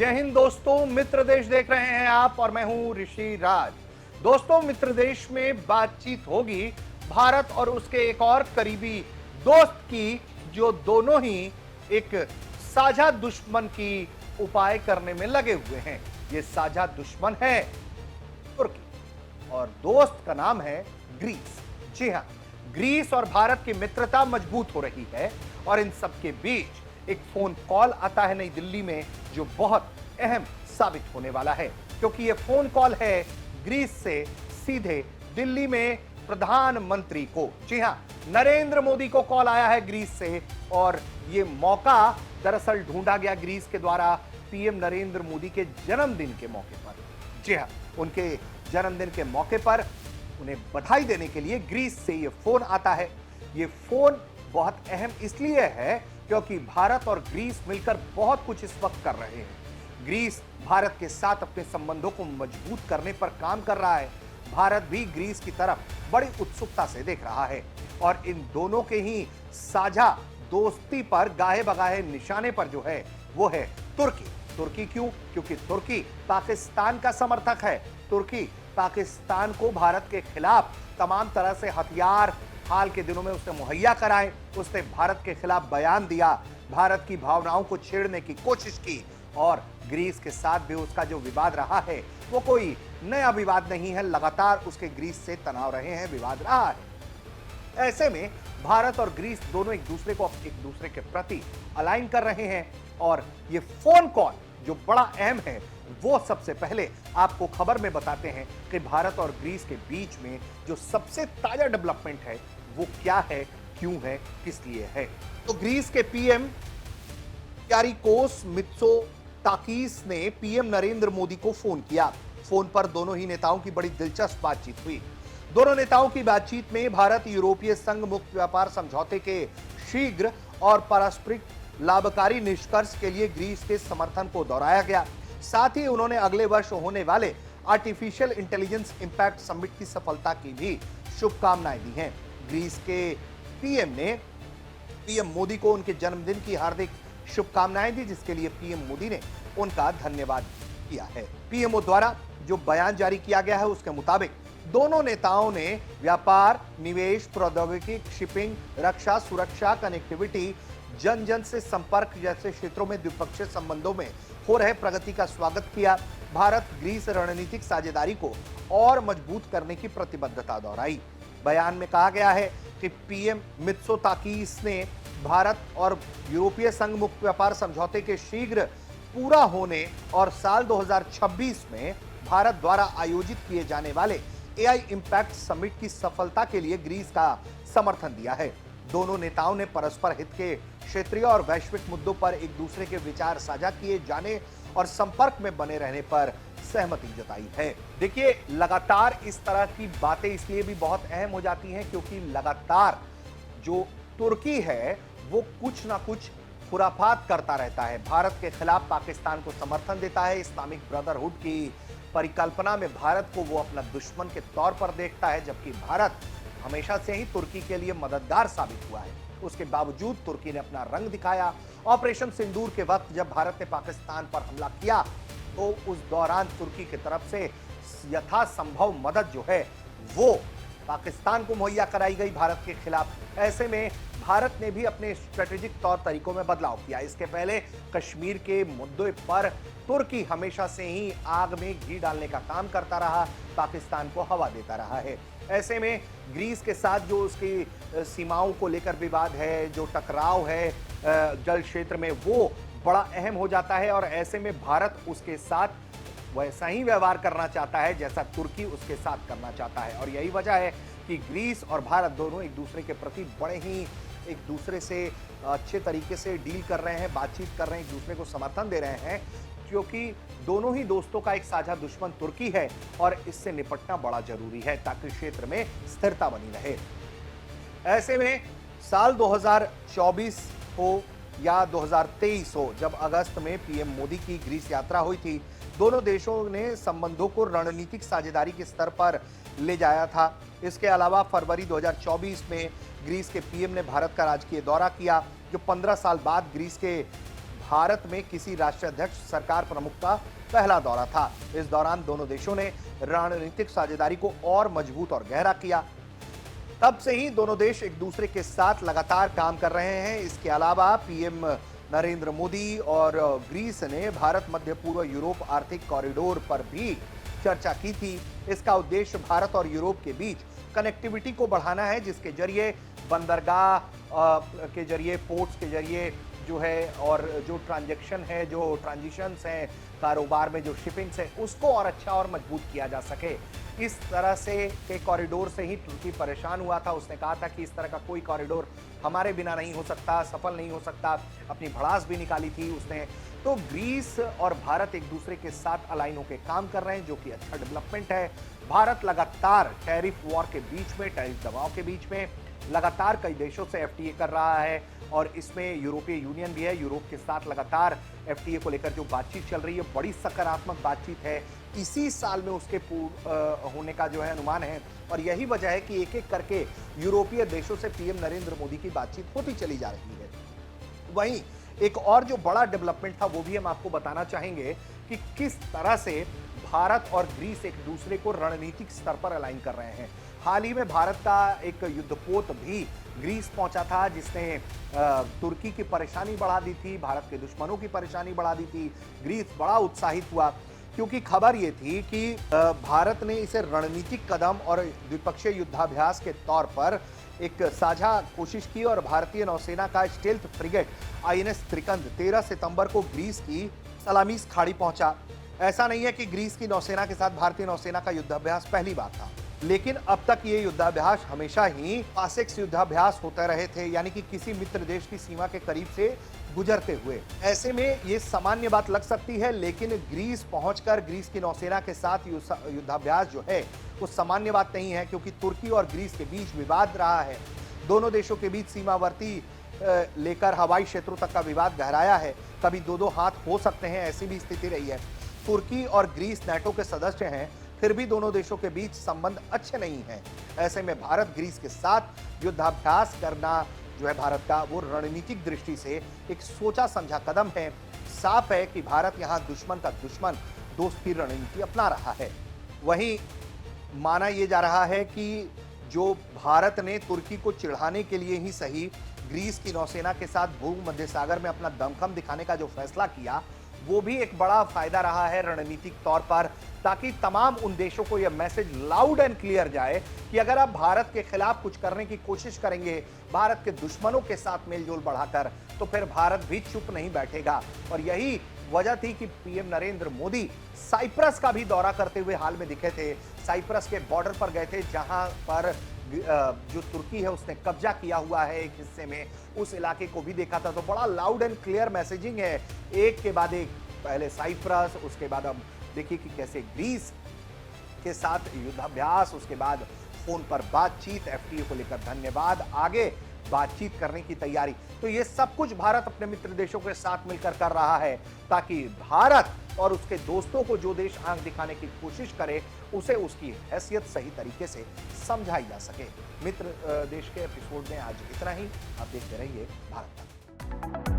जय हिंद दोस्तों, मित्र देश देख रहे हैं आप और मैं हूं ऋषि राज। दोस्तों, मित्र देश में बातचीत होगी भारत और उसके एक और करीबी दोस्त की, जो दोनों ही एक साझा दुश्मन की उपाय करने में लगे हुए हैं। ये साझा दुश्मन है तुर्की और दोस्त का नाम है ग्रीस। जी हां, ग्रीस और भारत की मित्रता मजबूत हो रही है और इन सबके बीच एक फोन कॉल आता है नई दिल्ली में, जो बहुत अहम साबित होने वाला है, क्योंकि यह फोन कॉल है ग्रीस से सीधे दिल्ली में प्रधानमंत्री को। जी हां, नरेंद्र मोदी को कॉल आया है ग्रीस से और यह मौका दरअसल ढूंढा गया ग्रीस के द्वारा पीएम नरेंद्र मोदी के जन्मदिन के मौके पर। जी हां, उनके जन्मदिन के मौके पर उन्हें बधाई देने के लिए ग्रीस से यह फोन आता है। यह फोन बहुत अहम इसलिए है क्योंकि भारत और ग्रीस मिलकर बहुत कुछ इस वक्त कर रहे हैं। ग्रीस भारत के साथ अपने संबंधों को मजबूत करने पर काम कर रहा है। भारत भी ग्रीस की तरफ बड़ी उत्सुकता से देख रहा है और इन दोनों के ही साझा दोस्ती पर गाहे बगाहे निशाने पर जो है वो है तुर्की। तुर्की क्यों? क्योंकि तुर्की पाकिस्तान का समर्थक है। तुर्की पाकिस्तान को भारत के खिलाफ तमाम तरह से हथियार हाल के दिनों में उसने मुहैया कराए। उसने भारत के खिलाफ बयान दिया, भारत की भावनाओं को छेड़ने की कोशिश की और ग्रीस के साथ भी उसका जो विवाद रहा है वो कोई नया विवाद नहीं है। लगातार उसके ग्रीस से तनाव रहे हैं, विवाद रहा है। ऐसे में भारत और ग्रीस दोनों एक दूसरे के प्रति अलाइन कर रहे हैं और ये फोन कॉल जो बड़ा अहम है वो सबसे पहले आपको खबर में बताते हैं कि भारत और ग्रीस के बीच में जो सबसे ताजा डेवलपमेंट है वो क्या है, क्यों है, किस लिए है। तो ग्रीस के पीएम क्यारिकोस मित्सोताकीस ने पीएम नरेंद्र मोदी को फोन किया। फोन पर दोनों ही नेताओं की बड़ी दिलचस्प बातचीत हुई। दोनों नेताओं की बातचीत में भारत यूरोपीय संघ मुक्त व्यापार समझौते के शीघ्र और पारस्परिक लाभकारी निष्कर्ष के लिए ग्रीस के समर्थन को दोहराया गया। साथ ही उन्होंने अगले वर्ष होने वाले आर्टिफिशियल इंटेलिजेंस इंपैक्ट समिट की सफलता की भी शुभकामनाएं दी हैं। ग्रीस के पीएम ने पीएम मोदी को उनके जन्मदिन की हार्दिक शुभकामनाएं दी, जिसके लिए पीएम मोदी ने उनका धन्यवाद किया है। पीएमओ द्वारा जो बयान जारी किया गया है उसके मुताबिक दोनों नेताओं ने व्यापार, निवेश, प्रौद्योगिकी, शिपिंग, रक्षा, सुरक्षा, कनेक्टिविटी, जन जन से संपर्क जैसे क्षेत्रों में द्विपक्षीय संबंधों में हो रहे प्रगति का स्वागत किया। भारत ग्रीस रणनीतिक साझेदारी को और मजबूत करने की प्रतिबद्धता दोहराई। बयान में कहा गया है कि पीएम मित्सोताकीस ने भारत और यूरोपीय संघ मुक्त व्यापार समझौते के शीघ्र पूरा होने और साल 2026 में भारत द्वारा आयोजित किए जाने वाले एआई इंपैक्ट समिट की सफलता के लिए ग्रीस का समर्थन दिया है। दोनों नेताओं ने परस्पर हित के क्षेत्रीय और वैश्विक मुद्दों पर एक दूसरे के विचार साझा किए जाने और संपर्क में बने रहने पर सहमति जताई है। देखिए, लगातार इस तरह की बातें इसलिए भी बहुत अहम हो जाती हैं क्योंकि लगातार जो तुर्की है वो कुछ ना कुछ खुराफात करता रहता है। भारत के खिलाफ पाकिस्तान को समर्थन देता है। इस्लामिक ब्रदरहुड की परिकल्पना में भारत को वो अपना दुश्मन के तौर पर देखता है, जबकि भारत हमेशा से ही तुर्की के लिए मददगार साबित हुआ है। उसके बावजूद तुर्की ने अपना रंग दिखाया। ऑपरेशन सिंदूर के वक्त जब भारत ने पाकिस्तान पर हमला किया तो उस दौरान तुर्की की तरफ से यथासंभव मदद जो है वो पाकिस्तान को मुहैया कराई गई भारत के खिलाफ। ऐसे में भारत ने भी अपने स्ट्रेटेजिक तौर तरीकों में बदलाव किया। इसके पहले कश्मीर के मुद्दे पर तुर्की हमेशा से ही आग में घी डालने का काम करता रहा, पाकिस्तान को हवा देता रहा है। ऐसे में ग्रीस के साथ जो उसकी सीमाओं को लेकर विवाद है, जो टकराव है जल क्षेत्र में, वो बड़ा अहम हो जाता है और ऐसे में भारत उसके साथ वैसा ही व्यवहार करना चाहता है जैसा तुर्की उसके साथ करना चाहता है। और यही वजह है कि ग्रीस और भारत दोनों एक दूसरे के प्रति बड़े ही एक दूसरे से अच्छे तरीके से डील कर रहे हैं, बातचीत कर रहे हैं, एक दूसरे को समर्थन दे रहे हैं, क्योंकि दोनों ही दोस्तों का एक साझा दुश्मन तुर्की है और इससे निपटना बड़ा जरूरी है ताकि क्षेत्र में स्थिरता बनी रहे। ऐसे में साल 2024 हो या 2023 हो, जब अगस्त में पीएम मोदी की ग्रीस यात्रा हुई थी, दोनों देशों ने संबंधों को रणनीतिक साझेदारी के स्तर पर ले जाया था। इसके अलावा फरवरी 2024 में ग्रीस के पीएम ने भारत का राजकीय दौरा किया, जो 15 साल बाद ग्रीस के भारत में किसी राष्ट्राध्यक्ष सरकार प्रमुख का पहला दौरा था। इस दौरान दोनों देशों ने रणनीतिक साझेदारी को और मजबूत और गहरा किया। तब से ही दोनों देश एक दूसरे के साथ लगातार काम कर रहे हैं। इसके अलावा पीएम नरेंद्र मोदी और ग्रीस ने भारत मध्य पूर्व यूरोप आर्थिक कॉरिडोर पर भी चर्चा की थी। इसका उद्देश्य भारत और यूरोप के बीच कनेक्टिविटी को बढ़ाना है, जिसके जरिए बंदरगाह के जरिए, पोर्ट्स के जरिए जो है, और जो ट्रांजैक्शन है, जो ट्रांजिशंस हैं कारोबार में, जो शिपिंग्स है, उसको और अच्छा और मजबूत किया जा सके। इस तरह से के कॉरिडोर से ही तुर्की परेशान हुआ था। उसने कहा था कि इस तरह का कोई कॉरिडोर हमारे बिना नहीं हो सकता, सफल नहीं हो सकता। अपनी भड़ास भी निकाली थी उसने। तो ग्रीस और भारत एक दूसरे के साथ अलाइन होकर काम कर रहे हैं, जो कि अच्छा डेवलपमेंट है। भारत लगातार टैरिफ वॉर के बीच में, टैरिफ दबाव के बीच में लगातार कई देशों से एफटीए कर रहा है, और इसमें यूरोपीय यूनियन भी है। यूरोप के साथ लगातार एफटीए को लेकर जो बातचीत चल रही है, बड़ी सकारात्मक बातचीत है। इसी साल में उसके होने का जो है अनुमान है, और यही वजह है कि एक एक करके यूरोपीय देशों से पीएम नरेंद्र मोदी की बातचीत होती चली जा रही है। वहीं एक और जो बड़ा डेवलपमेंट था वो भी हम आपको बताना चाहेंगे कि किस तरह से भारत और ग्रीस एक दूसरे को रणनीतिक स्तर पर अलाइन कर रहे हैं। हाल ही में भारत का एक युद्धपोत भी ग्रीस पहुंचा था, जिसने तुर्की की परेशानी बढ़ा दी थी, भारत के दुश्मनों की परेशानी बढ़ा दी थी। ग्रीस बड़ा उत्साहित हुआ, क्योंकि खबर ये थी कि भारत ने इसे रणनीतिक कदम और द्विपक्षीय युद्धाभ्यास के तौर पर एक साझा कोशिश की, और भारतीय नौसेना का स्टेल्थ फ्रिगेट आईएनएस त्रिकंद 13 सितंबर को ग्रीस की सलामीस खाड़ी पहुंचा। ऐसा नहीं है कि ग्रीस की नौसेना के साथ भारतीय नौसेना का युद्धाभ्यास पहली बार था, लेकिन अब तक ये युद्धाभ्यास हमेशा ही पासेक्स युद्धाभ्यास होते रहे थे, यानी कि किसी मित्र देश की सीमा के करीब से गुजरते हुए। ऐसे में ये सामान्य बात लग सकती है, लेकिन ग्रीस पहुंचकर ग्रीस की नौसेना के साथ युद्धाभ्यास जो है वो सामान्य बात नहीं है, क्योंकि तुर्की और ग्रीस के बीच विवाद रहा है। दोनों देशों के बीच सीमावर्ती लेकर हवाई क्षेत्रों तक का विवाद गहराया है। कभी दो दो हाथ हो सकते हैं, ऐसी भी स्थिति रही है। तुर्की और ग्रीस नाटो के सदस्य हैं, फिर भी दोनों देशों के बीच संबंध अच्छे नहीं हैं। ऐसे में भारत ग्रीस के साथ युद्धाभ्यास करना जो है भारत का, वो रणनीतिक दृष्टि से एक सोचा समझा कदम है। साफ है कि भारत यहां दुश्मन का दुश्मन दोस्त की रणनीति अपना रहा है। वहीं माना यह जा रहा है कि जो भारत ने तुर्की को चिढ़ाने के लिए ही सही ग्रीस की नौसेना के साथ भूमध्य सागर में अपना दमखम दिखाने का जो फैसला किया, वो भी एक बड़ा फायदा रहा है रणनीतिक तौर पर, ताकि तमाम उन देशों को यह मैसेज लाउड एंड क्लियर जाए कि अगर आप भारत के खिलाफ कुछ करने की कोशिश करेंगे, भारत के दुश्मनों के साथ मेलजोल बढ़ाकर, तो फिर भारत भी चुप नहीं बैठेगा। और यही वजह थी कि पीएम नरेंद्र मोदी साइप्रस का भी दौरा करते हुए हाल में दिखे थे। साइप्रस के बॉर्डर पर गए थे, जहां पर जो तुर्की है उसने कब्जा किया हुआ है एक हिस्से में, उस इलाके को भी देखा था। तो बड़ा लाउड एंड क्लियर मैसेजिंग है, एक के बाद एक। पहले साइप्रस, उसके बाद अब देखिए कि कैसे ग्रीस के साथ युद्धाभ्यास, उसके बाद फोन पर बातचीत, एफटीए को लेकर धन्यवाद, आगे बातचीत करने की तैयारी। तो ये सब कुछ भारत अपने मित्र देशों के साथ मिलकर कर रहा है, ताकि भारत और उसके दोस्तों को जो देश आंख दिखाने की कोशिश करे, उसे उसकी हैसियत सही तरीके से समझाई जा सके। मित्र देश के एपिसोड में आज इतना ही। आप देखते रहिए भारत तक।